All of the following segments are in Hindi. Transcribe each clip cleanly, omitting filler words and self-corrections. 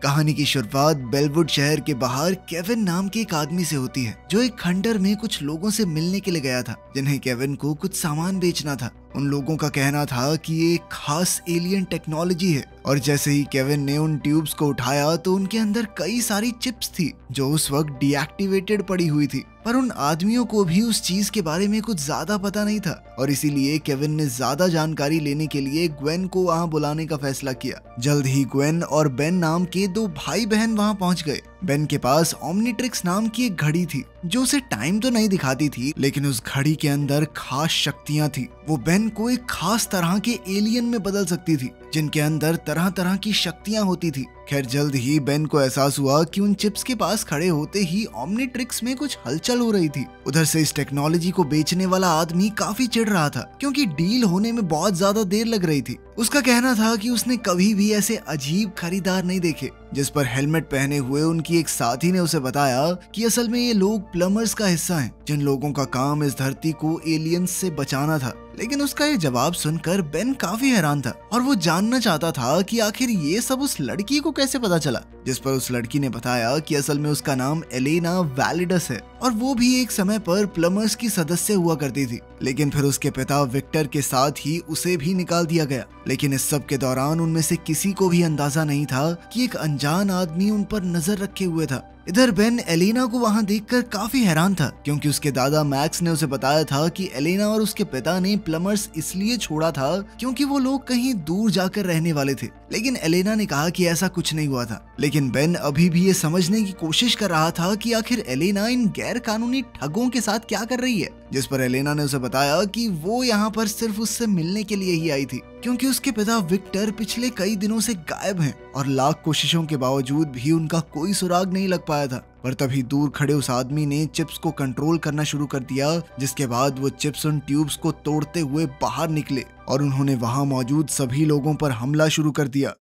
कहानी की शुरुआत बेलवुड शहर के बाहर केविन नाम के एक आदमी से होती है, जो एक खंडर में कुछ लोगों से मिलने के लिए गया था, जिन्हें केविन को कुछ सामान बेचना था। उन लोगों का कहना था कि ये एक खास एलियन टेक्नोलॉजी है, और जैसे ही केविन ने उन ट्यूब्स को उठाया तो उनके अंदर कई सारी चिप्स थी जो उस वक्त डीएक्टिवेटेड पड़ी हुई थी। पर उन आदमियों को भी उस चीज के बारे में कुछ ज्यादा पता नहीं था, और इसीलिए केविन ने ज्यादा जानकारी लेने के लिए ग्वेन को वहां बुलाने का फैसला किया। जल्द ही ग्वेन और बेन नाम के दो भाई बहन वहां पहुंच गए। बेन के पास ओमनीट्रिक्स नाम की एक घड़ी थी जो उसे टाइम तो नहीं दिखाती थी, लेकिन उस घड़ी के अंदर खास शक्तियां थी। वो बेन को एक खास तरह के एलियन में बदल सकती थी, जिनके अंदर तरह तरह की शक्तियां होती थी। खैर, जल्द ही बेन को एहसास हुआ कि उन चिप्स के पास खड़े होते ही ओमनीट्रिक्स में कुछ हलचल हो रही थी। उधर से इस टेक्नोलॉजी को बेचने वाला आदमी काफी चिढ़ रहा था, क्योंकि डील होने में बहुत ज्यादा देर लग रही थी। उसका कहना था कि उसने कभी भी ऐसे अजीब खरीदार नहीं देखे। जिस पर हेलमेट पहने हुए उनकी एक साथी ने उसे बताया कि असल में ये लोग प्लम्बर्स का हिस्सा हैं, जिन लोगों का काम इस धरती को एलियंस से बचाना था। लेकिन उसका ये जवाब सुनकर बेन काफी हैरान था, और वो जानना चाहता था कि आखिर ये सब उस लड़की को कैसे पता चला। जिस पर उस लड़की ने बताया कि असल में उसका नाम एलेना वैलिडस है, और वो भी एक समय पर प्लम्बर्स की सदस्य हुआ करती थी। लेकिन फिर उसके पिता विक्टर के साथ ही उसे भी निकाल दिया गया। लेकिन इस सब के दौरान उनमें से किसी को भी अंदाजा नहीं था कि एक अनजान आदमी उन पर नजर रखे हुए था। इधर बेन एलेना को वहां देखकर काफी हैरान था, क्योंकि उसके दादा मैक्स ने उसे बताया था कि एलेना और उसके पिता ने प्लम्बर्स इसलिए छोड़ा था क्योंकि वो लोग कहीं दूर जाकर रहने वाले थे। लेकिन एलेना ने कहा कि ऐसा कुछ नहीं हुआ था। लेकिन बेन अभी भी ये समझने की कोशिश कर रहा था कि आखिर एलेना इन गैर कानूनी ठगों के साथ क्या कर रही है। जिस पर एलेना ने उसे बताया कि वो यहाँ पर सिर्फ उससे मिलने के लिए ही आई थी, क्योंकि उसके पिता विक्टर पिछले कई दिनों से गायब हैं, और लाख कोशिशों के बावजूद भी उनका कोई सुराग नहीं लग पाया था। पर तभी दूर खड़े उस आदमी ने चिप्स को कंट्रोल करना शुरू कर दिया, जिसके बाद वो चिप्स उन ट्यूब्स को तोड़ते हुए बाहर निकले, और उन्होंने वहां मौजूद सभी लोगों पर हमला शुरू कर दिया।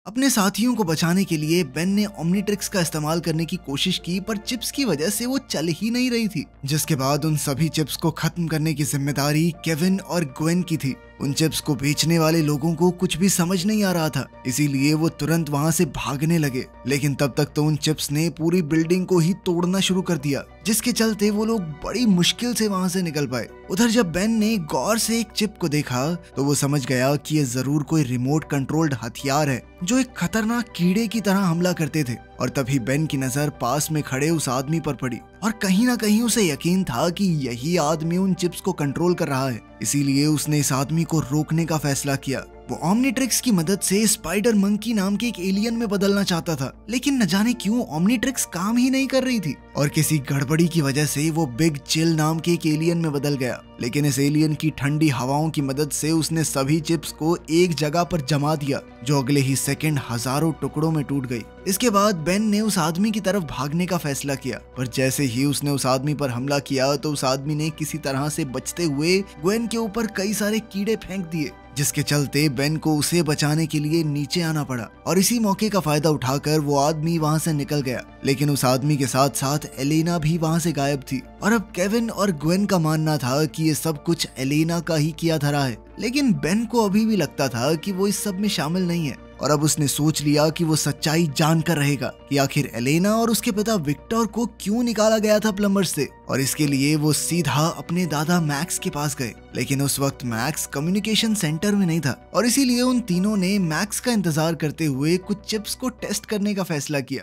अपने साथियों को बचाने के लिए बेन ने ओमनीट्रिक्स का इस्तेमाल करने की कोशिश की, पर चिप्स की वजह से वो चल ही नहीं रही थी। जिसके बाद उन सभी चिप्स को खत्म करने की जिम्मेदारी केविन और ग्वेन की थी। उन चिप्स को बेचने वाले लोगों को कुछ भी समझ नहीं आ रहा था, इसीलिए वो तुरंत वहां से भागने लगे। लेकिन तब तक तो उन चिप्स ने पूरी बिल्डिंग को ही तोड़ना शुरू कर दिया, जिसके चलते वो लोग बड़ी मुश्किल से वहां से निकल पाए। उधर जब बेन ने गौर से एक चिप को देखा तो वो समझ गया कि ये जरूर कोई रिमोट कंट्रोल्ड हथियार है, जो एक खतरनाक कीड़े की तरह हमला करते थे। और तभी बेन की नजर पास में खड़े उस आदमी पर पड़ी, और कहीं ना कहीं उसे यकीन था कि यही आदमी उन चिप्स को कंट्रोल कर रहा है। इसीलिए उसने इस आदमी को रोकने का फैसला किया। वो ओमनीट्रिक्स की मदद से स्पाइडर मंकी नाम के एक एलियन में बदलना चाहता था, लेकिन न जाने क्यों ओमनीट्रिक्स काम ही नहीं कर रही थी, और किसी गड़बड़ी की वजह से वो बिग चिल नाम के एक एलियन में बदल गया। लेकिन इस एलियन की ठंडी हवाओं की मदद से उसने सभी चिप्स को एक जगह पर जमा दिया, जो अगले ही सेकंड हजारों टुकड़ों में टूट गई। इसके बाद बेन ने उस आदमी की तरफ भागने का फैसला किया, पर जैसे ही उसने उस आदमी पर हमला किया तो उस आदमी ने किसी तरह से बचते हुए ग्वेन के ऊपर कई सारे कीड़े फेंक दिए, जिसके चलते बेन को उसे बचाने के लिए नीचे आना पड़ा। और इसी मौके का फायदा उठाकर वो आदमी वहां से निकल गया। लेकिन उस आदमी के साथ साथ एलेना भी वहां से गायब थी, और अब केविन और ग्वेन का मानना था कि ये सब कुछ एलेना का ही किया धरा है। लेकिन बेन को अभी भी लगता था कि वो इस सब में शामिल नहीं है, और अब उसने सोच लिया कि वो सच्चाई जानकर रहेगा कि आखिर एलेना और उसके पिता विक्टर को क्यों निकाला गया था प्लम्बर्स से। और इसके लिए वो सीधा अपने दादा मैक्स के पास गए। लेकिन उस वक्त मैक्स कम्युनिकेशन सेंटर में नहीं था, और इसीलिए उन तीनों ने मैक्स का इंतजार करते हुए कुछ चिप्स को टेस्ट करने का फैसला किया,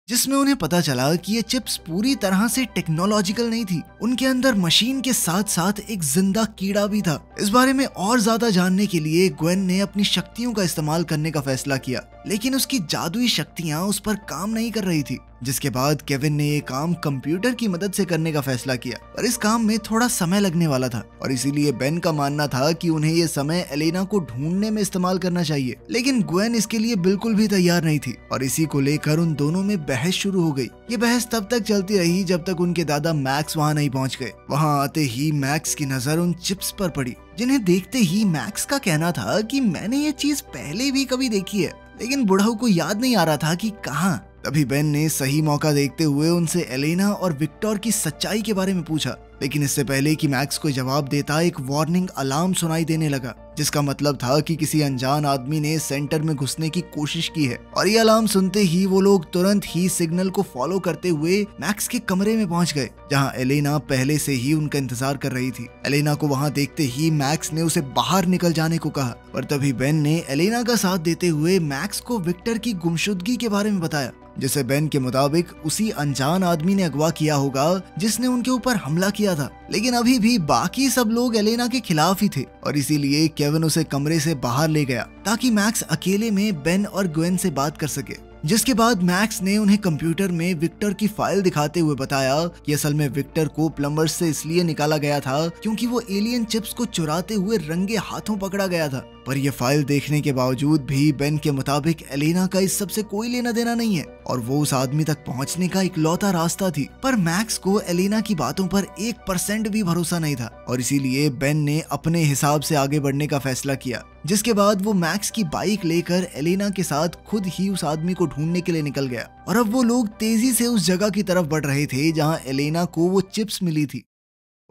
जिसमें उन्हें पता चला कि ये चिप्स पूरी तरह से टेक्नोलॉजिकल नहीं थी। उनके अंदर मशीन के साथ साथ एक जिंदा कीड़ा भी था। इस बारे में और ज्यादा जानने के लिए ग्वेन ने अपनी शक्तियों का इस्तेमाल करने का फैसला किया, लेकिन उसकी जादुई शक्तियां उस पर काम नहीं कर रही थी। जिसके बाद केविन ने ये काम कंप्यूटर की मदद से करने का फैसला किया, पर इस काम में थोड़ा समय लगने वाला था, और इसीलिए बेन का मानना था कि उन्हें ये समय एलेना को ढूंढने में इस्तेमाल करना चाहिए। लेकिन ग्वेन इसके लिए बिल्कुल भी तैयार नहीं थी, और इसी को लेकर उन दोनों में बहस शुरू हो गई। ये बहस तब तक चलती रही जब तक उनके दादा मैक्स वहाँ नहीं पहुँच गए। वहाँ आते ही मैक्स की नजर उन चिप्स पर पड़ी, जिन्हें देखते ही मैक्स का कहना था कि मैंने ये चीज पहले भी कभी देखी है, लेकिन बुढ़ऊ को याद नहीं आ रहा था कि कहाँ। तभी बेन ने सही मौका देखते हुए उनसे एलेना और विक्टर की सच्चाई के बारे में पूछा, लेकिन इससे पहले कि मैक्स कोई जवाब देता, एक वार्निंग अलार्म सुनाई देने लगा, जिसका मतलब था कि किसी अनजान आदमी ने सेंटर में घुसने की कोशिश की है। और ये अलार्म सुनते ही वो लोग तुरंत ही सिग्नल को फॉलो करते हुए मैक्स के कमरे में पहुंच गए, जहां एलेना पहले से ही उनका इंतजार कर रही थी। एलेना को वहां देखते ही मैक्स ने उसे बाहर निकल जाने को कहा, पर तभी बेन ने एलेना का साथ देते हुए मैक्स को विक्टर की गुमशुदगी के बारे में बताया, जिसे बेन के मुताबिक उसी अनजान आदमी ने अगवा किया होगा जिसने उनके ऊपर हमला किया था। लेकिन अभी भी बाकी सब लोग एलेना के खिलाफ ही थे और इसीलिए केविन उसे कमरे से बाहर ले गया ताकि मैक्स अकेले में बेन और ग्वेन से बात कर सके। जिसके बाद मैक्स ने उन्हें कंप्यूटर में विक्टर की फाइल दिखाते हुए बताया कि असल में विक्टर को प्लम्बर्स से इसलिए निकाला गया था क्योंकि वो एलियन चिप्स को चुराते हुए रंगे हाथों पकड़ा गया था। पर यह फाइल देखने के बावजूद भी बेन के मुताबिक एलेना का इस सब से कोई लेना देना नहीं है और वो उस आदमी तक पहुंचने का इकलौता रास्ता थी। पर मैक्स को एलेना की बातों पर 1% भी भरोसा नहीं था और इसीलिए बेन ने अपने हिसाब से आगे बढ़ने का फैसला किया। जिसके बाद वो मैक्स की बाइक लेकर एलेना के साथ खुद ही उस आदमी को ढूंढने के लिए निकल गया और अब वो लोग तेजी से उस जगह की तरफ बढ़ रहे थे जहां एलेना को वो चिप्स मिली थी।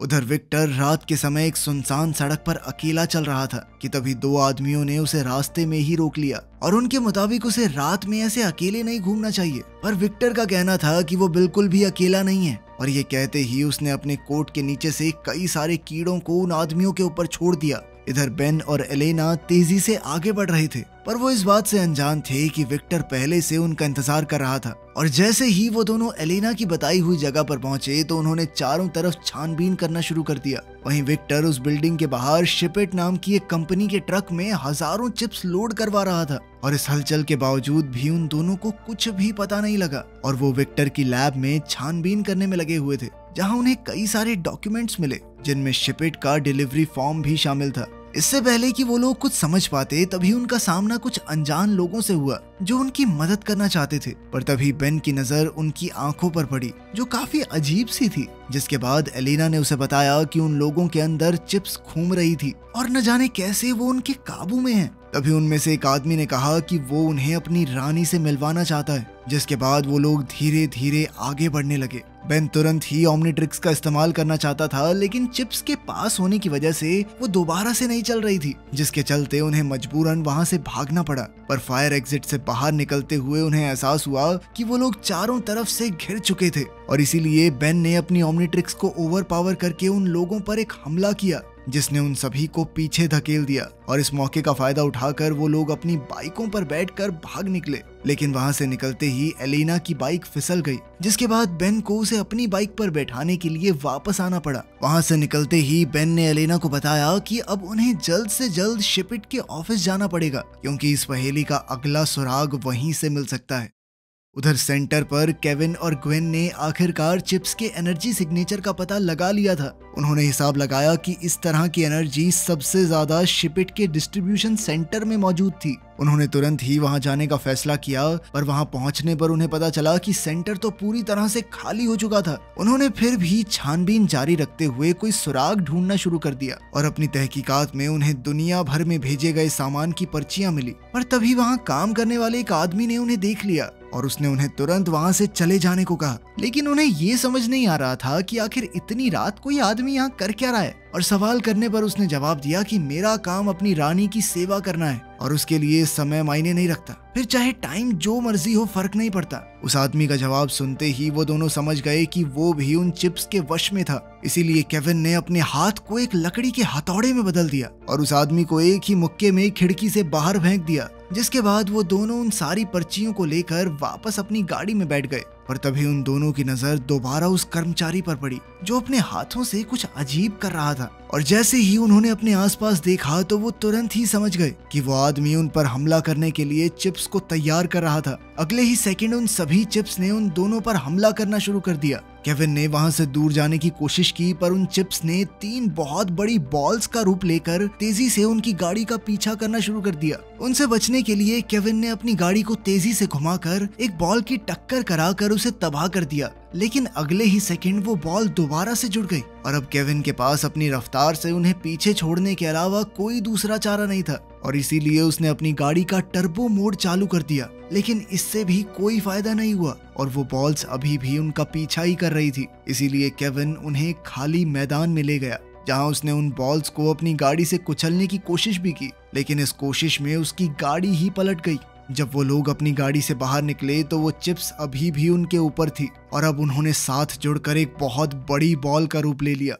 उधर विक्टर रात के समय एक सुनसान सड़क पर अकेला चल रहा था कि तभी दो आदमियों ने उसे रास्ते में ही रोक लिया और उनके मुताबिक उसे रात में ऐसे अकेले नहीं घूमना चाहिए। पर विक्टर का कहना था कि वो बिल्कुल भी अकेला नहीं है और ये कहते ही उसने अपने कोट के नीचे से कई सारे कीड़ों को उन आदमियों के ऊपर छोड़ दिया। इधर बेन और एलेना तेजी से आगे बढ़ रहे थे पर वो इस बात से अनजान थे कि विक्टर पहले से उनका इंतजार कर रहा था और जैसे ही वो दोनों एलेना की बताई हुई जगह पर पहुंचे तो उन्होंने चारों तरफ छानबीन करना शुरू कर दिया। वहीं विक्टर उस बिल्डिंग के बाहर शिपिट नाम की एक कंपनी के ट्रक में हजारों चिप्स लोड करवा रहा था और इस हलचल के बावजूद भी उन दोनों को कुछ भी पता नहीं लगा और वो विक्टर की लैब में छानबीन करने में लगे हुए थे, जहां उन्हें कई सारे डॉक्यूमेंट्स मिले जिनमें शिपिट का डिलीवरी फॉर्म भी शामिल था। इससे पहले कि वो लोग कुछ समझ पाते तभी उनका सामना कुछ अनजान लोगों से हुआ जो उनकी मदद करना चाहते थे। पर तभी बेन की नजर उनकी आंखों पर पड़ी जो काफी अजीब सी थी। जिसके बाद एलेना ने उसे बताया कि उन लोगों के अंदर चिप्स घूम रही थी और न जाने कैसे वो उनके काबू में है। तभी उनमें से एक आदमी ने कहा कि वो उन्हें अपनी रानी से मिलवाना चाहता है। जिसके बाद वो लोग धीरे धीरे आगे बढ़ने लगे। बेन तुरंत ही ओमनीट्रिक्स का इस्तेमाल करना चाहता था लेकिन चिप्स के पास होने की वजह से वो दोबारा से नहीं चल रही थी, जिसके चलते उन्हें मजबूरन वहां से भागना पड़ा। पर फायर एग्जिट से बाहर निकलते हुए उन्हें एहसास हुआ कि वो लोग चारों तरफ से घिर चुके थे और इसीलिए बेन ने अपनी ओमनीट्रिक्स को ओवर पावर करके उन लोगों पर एक हमला किया जिसने उन सभी को पीछे धकेल दिया और इस मौके का फायदा उठाकर वो लोग अपनी बाइकों पर बैठकर भाग निकले। लेकिन वहां से निकलते ही एलेना की बाइक फिसल गई, जिसके बाद बेन को उसे अपनी बाइक पर बैठाने के लिए वापस आना पड़ा। वहां से निकलते ही बेन ने एलेना को बताया कि अब उन्हें जल्द से जल्द शिपिट के ऑफिस जाना पड़ेगा क्योंकि इस पहेली का अगला सुराग वहीं से मिल सकता है। उधर सेंटर पर केविन और ग्वेन ने आखिरकार चिप्स के एनर्जी सिग्नेचर का पता लगा लिया था। उन्होंने हिसाब लगाया कि इस तरह की एनर्जी सबसे ज्यादा शिपिट के डिस्ट्रीब्यूशन सेंटर में मौजूद थी। उन्होंने तुरंत ही वहां जाने का फैसला किया पर वहां पहुंचने पर उन्हें पता चला कि सेंटर तो पूरी तरह से खाली हो चुका था। उन्होंने फिर भी छानबीन जारी रखते हुए कोई सुराग ढूंढना शुरू कर दिया और अपनी तहकीकात में उन्हें दुनिया भर में भेजे गए सामान की पर्चियां मिली। पर तभी वहां काम करने वाले एक आदमी ने उन्हें देख लिया और उसने उन्हें तुरंत वहां से चले जाने को कहा। लेकिन उन्हें ये समझ नहीं आ रहा था कि आखिर इतनी रात कोई आदमी यहाँ कर क्या रहा है और सवाल करने पर उसने जवाब दिया कि मेरा काम अपनी रानी की सेवा करना है और उसके लिए समय मायने नहीं रखता, फिर चाहे टाइम जो मर्जी हो फर्क नहीं पड़ता। उस आदमी का जवाब सुनते ही वो दोनों समझ गए कि वो भी उन चिप्स के वश में था। इसीलिए केविन ने अपने हाथ को एक लकड़ी के हथौड़े में बदल दिया और उस आदमी को एक ही मुक्के में खिड़की से बाहर फेंक दिया। जिसके बाद वो दोनों उन सारी पर्चियों को लेकर वापस अपनी गाड़ी में बैठ गए। पर तभी उन दोनों की नजर दोबारा उस कर्मचारी पर पड़ी जो अपने हाथों से कुछ अजीब कर रहा था और जैसे ही उन्होंने अपने आसपास देखा तो वो तुरंत ही समझ गए कि वो आदमी उन पर हमला करने के लिए चिप्स को तैयार कर रहा था। अगले ही सेकंड उन सभी चिप्स ने उन दोनों पर हमला करना शुरू कर दिया। केविन ने वहां से दूर जाने की कोशिश की पर उन चिप्स ने 3 बहुत बड़ी बॉल्स का रूप लेकर तेजी से उनकी गाड़ी का पीछा करना शुरू कर दिया। उनसे बचने के लिए केविन ने अपनी गाड़ी को तेजी से घुमाकर एक बॉल की टक्कर कराकर उसे तबाह कर दिया। लेकिन अगले ही सेकंड वो बॉल दोबारा से जुड़ गई और अब केविन के पास अपनी रफ्तार से उन्हें पीछे छोड़ने के अलावा कोई दूसरा चारा नहीं था। और इसीलिए उसने अपनी गाड़ी का टर्बो मोड चालू कर दिया, लेकिन इससे भी कोई फायदा नहीं हुआ और वो बॉल्स अभी भी उनका पीछा ही कर रही थी। इसीलिए केविन उन्हें खाली मैदान में ले गया, जहां उसने उन बॉल्स को अपनी गाड़ी से कुचलने की कोशिश भी की, लेकिन इस कोशिश में उसकी गाड़ी ही पलट गई। जब वो लोग अपनी गाड़ी से बाहर निकले तो वो चिप्स अभी भी उनके ऊपर थी और अब उन्होंने साथ जुड़कर एक बहुत बड़ी बॉल का रूप ले लिया।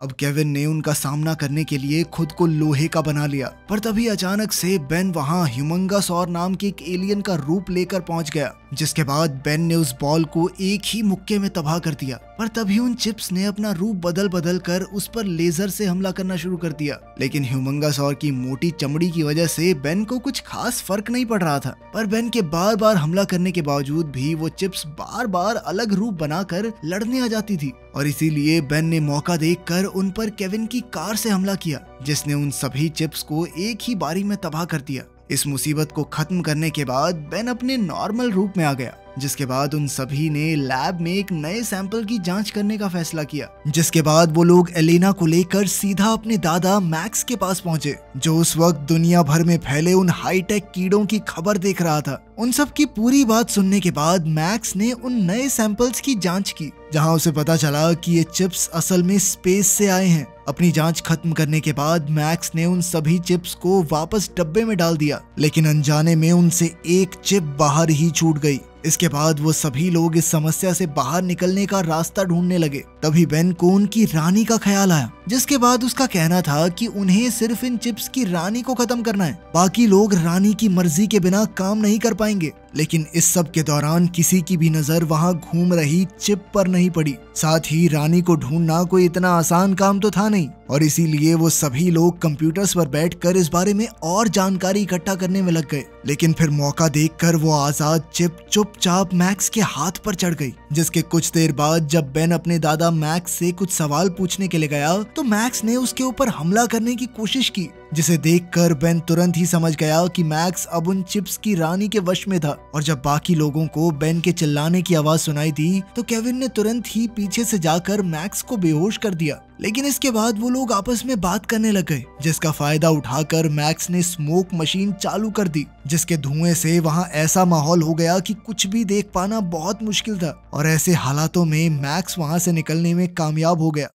अब केविन ने उनका सामना करने के लिए खुद को लोहे का बना लिया, पर तभी अचानक से बेन वहां ह्यूमंगासौर नाम के एक एलियन का रूप लेकर पहुंच गया, जिसके बाद बेन ने उस बॉल को एक ही मुक्के में तबाह कर दिया। पर तभी उन चिप्स ने अपना रूप बदल बदल कर उस पर लेजर से हमला करना शुरू कर दिया, लेकिन ह्यूमंगासौर की मोटी चमड़ी की वजह से बेन को कुछ खास फर्क नहीं पड़ रहा था। पर बेन के बार बार हमला करने के बावजूद भी वो चिप्स बार बार अलग रूप बनाकर लड़ने आ जाती थी और इसीलिए बेन ने मौका देखकर उन पर केविन की कार से हमला किया, जिसने उन सभी चिप्स को एक ही बारी में तबाह कर दिया। इस मुसीबत को खत्म करने के बाद बेन अपने नॉर्मल रूप में आ गया, जिसके बाद उन सभी ने लैब में एक नए सैंपल की जांच करने का फैसला किया। जिसके बाद वो लोग एलेना को लेकर सीधा अपने दादा मैक्स के पास पहुंचे, जो उस वक्त दुनिया भर में फैले उन हाईटेक कीड़ों की खबर देख रहा था। उन सब की पूरी बात सुनने के बाद मैक्स ने उन नए सैंपल्स की जांच की, जहां उसे पता चला कि ये चिप्स असल में स्पेस से आए हैं। अपनी जांच खत्म करने के बाद मैक्स ने उन सभी चिप्स को वापस डब्बे में डाल दिया, लेकिन अनजाने में उनसे एक चिप बाहर ही छूट गई। इसके बाद वो सभी लोग इस समस्या से बाहर निकलने का रास्ता ढूंढने लगे। तभी बेन को उनकी रानी का ख्याल आया, जिसके बाद उसका कहना था कि उन्हें सिर्फ इन चिप्स की रानी को खत्म करना है, बाकी लोग रानी की मर्जी के बिना काम नहीं कर पाएंगे। लेकिन इस सब के दौरान किसी की भी नजर वहां घूम रही चिप पर नहीं पड़ी। साथ ही रानी को ढूंढना कोई इतना आसान काम तो था नहीं और इसीलिए वो सभी लोग कंप्यूटर्स पर बैठकर इस बारे में और जानकारी इकट्ठा करने में लग गए। लेकिन फिर मौका देखकर वो आजाद चिप चुपचाप मैक्स के हाथ पर चढ़ गई, जिसके कुछ देर बाद जब बेन अपने दादा मैक्स से कुछ सवाल पूछने के लिए गया तो मैक्स ने उसके ऊपर हमला करने की कोशिश की, जिसे देखकर बेन तुरंत ही समझ गया कि मैक्स अब उन चिप्स की रानी के वश में था। और जब बाकी लोगों को बेन के चिल्लाने की आवाज सुनाई दी तो केविन ने तुरंत ही पीछे से जाकर मैक्स को बेहोश कर दिया। लेकिन इसके बाद वो लोग आपस में बात करने लग गए, जिसका फायदा उठाकर मैक्स ने स्मोक मशीन चालू कर दी, जिसके धुएं से वहां ऐसा माहौल हो गया कि कुछ भी देख पाना बहुत मुश्किल था। और ऐसे हालातों में मैक्स वहां से निकलने में कामयाब हो गया।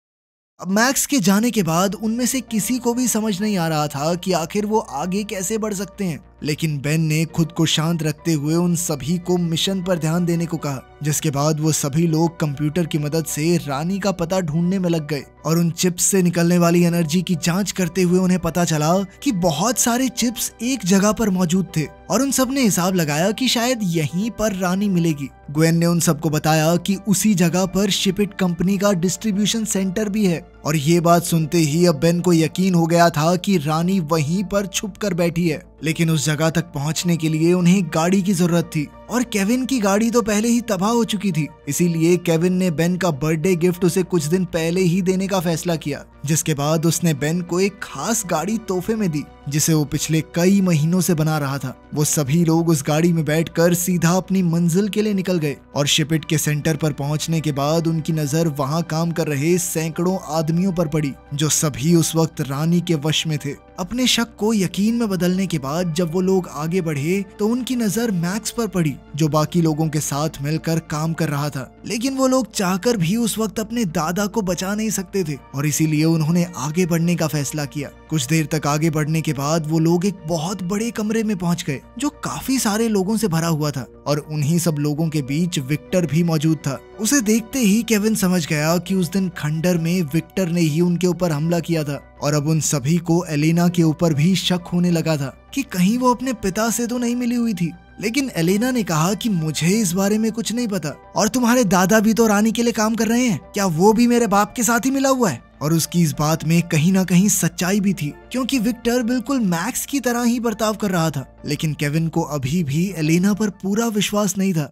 अब मैक्स के जाने के बाद उनमें से किसी को भी समझ नहीं आ रहा था कि आखिर वो आगे कैसे बढ़ सकते हैं। लेकिन बेन ने खुद को शांत रखते हुए उन सभी को मिशन पर ध्यान देने को कहा, जिसके बाद वो सभी लोग कंप्यूटर की मदद से रानी का पता ढूंढने में लग गए। और उन चिप्स से निकलने वाली एनर्जी की जांच करते हुए उन्हें पता चला कि बहुत सारे चिप्स एक जगह पर मौजूद थे और उन सब ने हिसाब लगाया कि शायद यहीं पर रानी मिलेगी। ग्वेन ने उन सबको बताया कि उसी जगह पर शिपिट कंपनी का डिस्ट्रीब्यूशन सेंटर भी है। और ये बात सुनते ही अब बेन को यकीन हो गया था कि रानी वहीं पर छुप कर बैठी है। लेकिन उस जगह तक पहुंचने के लिए उन्हें गाड़ी की जरूरत थी और केविन की गाड़ी तो पहले ही तबाह हो चुकी थी। इसीलिए केविन ने बेन का बर्थडे गिफ्ट उसे कुछ दिन पहले ही देने का फैसला किया, जिसके बाद उसने बेन को एक खास गाड़ी तोहफे में दी, जिसे वो पिछले कई महीनों से बना रहा था। वो सभी लोग उस गाड़ी में बैठकर सीधा अपनी मंजिल के लिए निकल गए और शिपिट के सेंटर पर पहुंचने के बाद उनकी नजर वहां काम कर रहे सैकड़ों आदमियों पर पड़ी, जो सभी उस वक्त रानी के वश में थे। अपने शक को यकीन में बदलने के बाद जब वो लोग आगे बढ़े तो उनकी नजर मैक्स पर पड़ी, जो बाकी लोगों के साथ मिलकर काम कर रहा था। लेकिन वो लोग चाहकर भी उस वक्त अपने दादा को बचा नहीं सकते थे और इसीलिए उन्होंने आगे बढ़ने का फैसला किया। कुछ देर तक आगे बढ़ने के बाद वो लोग एक बहुत बड़े कमरे में पहुंच गए, जो काफी सारे लोगों से भरा हुआ था और उन्हीं सब लोगों के बीच विक्टर भी मौजूद था। उसे देखते ही केविन समझ गया कि उस दिन खंडर में विक्टर ने ही उनके ऊपर हमला किया था और अब उन सभी को एलेना के ऊपर भी शक होने लगा था कि कहीं वो अपने पिता से तो नहीं मिली हुई थी। लेकिन एलेना ने कहा कि मुझे इस बारे में कुछ नहीं पता और तुम्हारे दादा भी तो रानी के लिए काम कर रहे हैं, क्या वो भी मेरे बाप के साथ ही मिला हुआ है? और उसकी इस बात में कहीं ना कहीं सच्चाई भी थी, क्योंकि विक्टर बिल्कुल मैक्स की तरह ही बर्ताव कर रहा था। लेकिन केविन को अभी भी एलेना पर पूरा विश्वास नहीं था।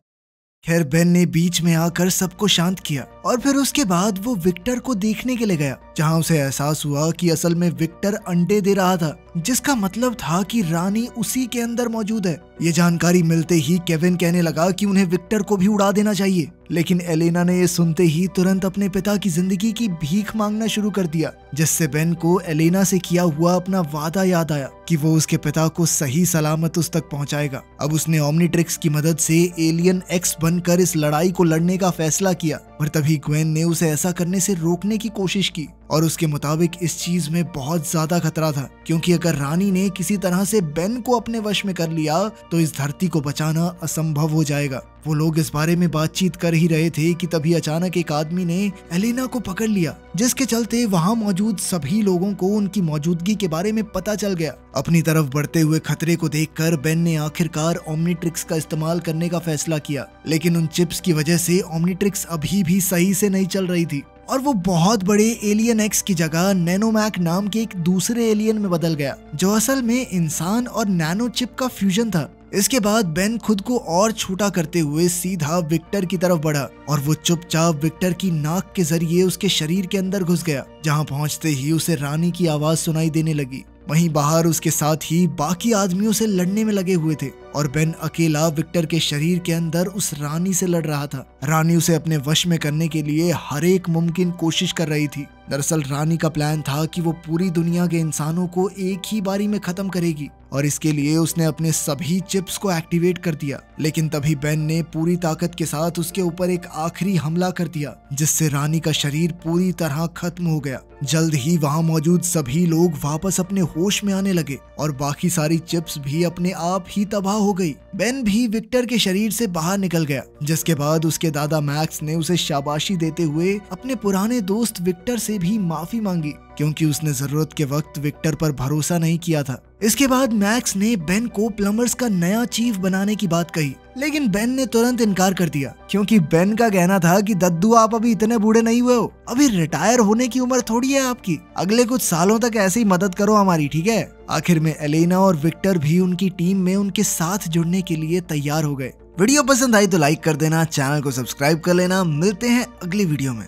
खैर बेन ने बीच में आकर सबको शांत किया और फिर उसके बाद वो विक्टर को देखने के लिए गया, जहां उसे एहसास हुआ कि असल में विक्टर अंडे दे रहा था जिसका मतलब था कि रानी उसी के अंदर मौजूद है। ये जानकारी मिलते ही केविन कहने लगा कि उन्हें विक्टर को भी उड़ा देना चाहिए, लेकिन एलेना ने ये सुनते ही तुरंत अपने पिता की जिंदगी की भीख मांगना शुरू कर दिया, जिससे बेन को एलेना से किया हुआ अपना वादा याद आया कि वो उसके पिता को सही सलामत उस तक पहुंचाएगा। अब उसने ओमनीट्रिक्स की मदद से एलियन एक्स बनकर इस लड़ाई को लड़ने का फैसला किया, पर तभी ग्वेन ने उसे ऐसा करने से रोकने की कोशिश की और उसके मुताबिक इस चीज में बहुत ज्यादा खतरा था, क्योंकि अगर रानी ने किसी तरह से बेन को अपने वश में कर लिया तो इस धरती को बचाना असंभव हो जाएगा। वो लोग इस बारे में बातचीत कर ही रहे थे कि तभी अचानक एक आदमी ने एलेना को पकड़ लिया, जिसके चलते वहां मौजूद सभी लोगों को उनकी मौजूदगी के बारे में पता चल गया। अपनी तरफ बढ़ते हुए खतरे को देखकर बेन ने आखिरकार ओमनीट्रिक्स का इस्तेमाल करने का फैसला किया, लेकिन उन चिप्स की वजह से ओमनीट्रिक्स अभी भी सही से नहीं चल रही थी और वो बहुत बड़े एलियन एक्स की जगह नैनोमैक नाम के एक दूसरे एलियन में बदल गया, जो असल में इंसान और नैनो चिप का फ्यूजन था। इसके बाद बेन खुद को और छोटा करते हुए सीधा विक्टर की तरफ बढ़ा और वो चुपचाप विक्टर की नाक के जरिए उसके शरीर के अंदर घुस गया, जहां पहुंचते ही उसे रानी की आवाज सुनाई देने लगी। वहीं बाहर उसके साथ ही बाकी आदमियों से लड़ने में लगे हुए थे और बेन अकेला विक्टर के शरीर के अंदर उस रानी से लड़ रहा था। रानी उसे अपने वश में करने के लिए हर एक मुमकिन कोशिश कर रही थी। दरअसल रानी का प्लान था कि वो पूरी दुनिया के इंसानों को एक ही बारी में खत्म करेगी और इसके लिए उसने अपने सभी चिप्स को एक्टिवेट कर दिया, लेकिन तभी बेन ने पूरी ताकत के साथ उसके ऊपर एक आखिरी हमला कर दिया, जिससे रानी का शरीर पूरी तरह खत्म हो गया। जल्द ही वहां मौजूद सभी लोग वापस अपने होश में आने लगे और बाकी सारी चिप्स भी अपने आप ही तबाह हो गई। बेन भी विक्टर के शरीर से बाहर निकल गया, जिसके बाद उसके दादा मैक्स ने उसे शाबाशी देते हुए अपने पुराने दोस्त विक्टर से भी माफी मांगी, क्योंकि उसने जरूरत के वक्त विक्टर पर भरोसा नहीं किया था। इसके बाद मैक्स ने बेन को प्लम्बर्स का नया चीफ बनाने की बात कही, लेकिन बेन ने तुरंत इनकार कर दिया, क्योंकि बेन का कहना था कि दद्दू आप अभी इतने बूढ़े नहीं हुए हो, अभी रिटायर होने की उम्र थोड़ी है आपकी, अगले कुछ सालों तक ऐसे ही मदद करो हमारी, ठीक है। आखिर में एलेना और विक्टर भी उनकी टीम में उनके साथ जुड़ने के लिए तैयार हो गए। वीडियो पसंद आई तो लाइक कर देना, चैनल को सब्सक्राइब कर लेना। मिलते हैं अगली वीडियो में।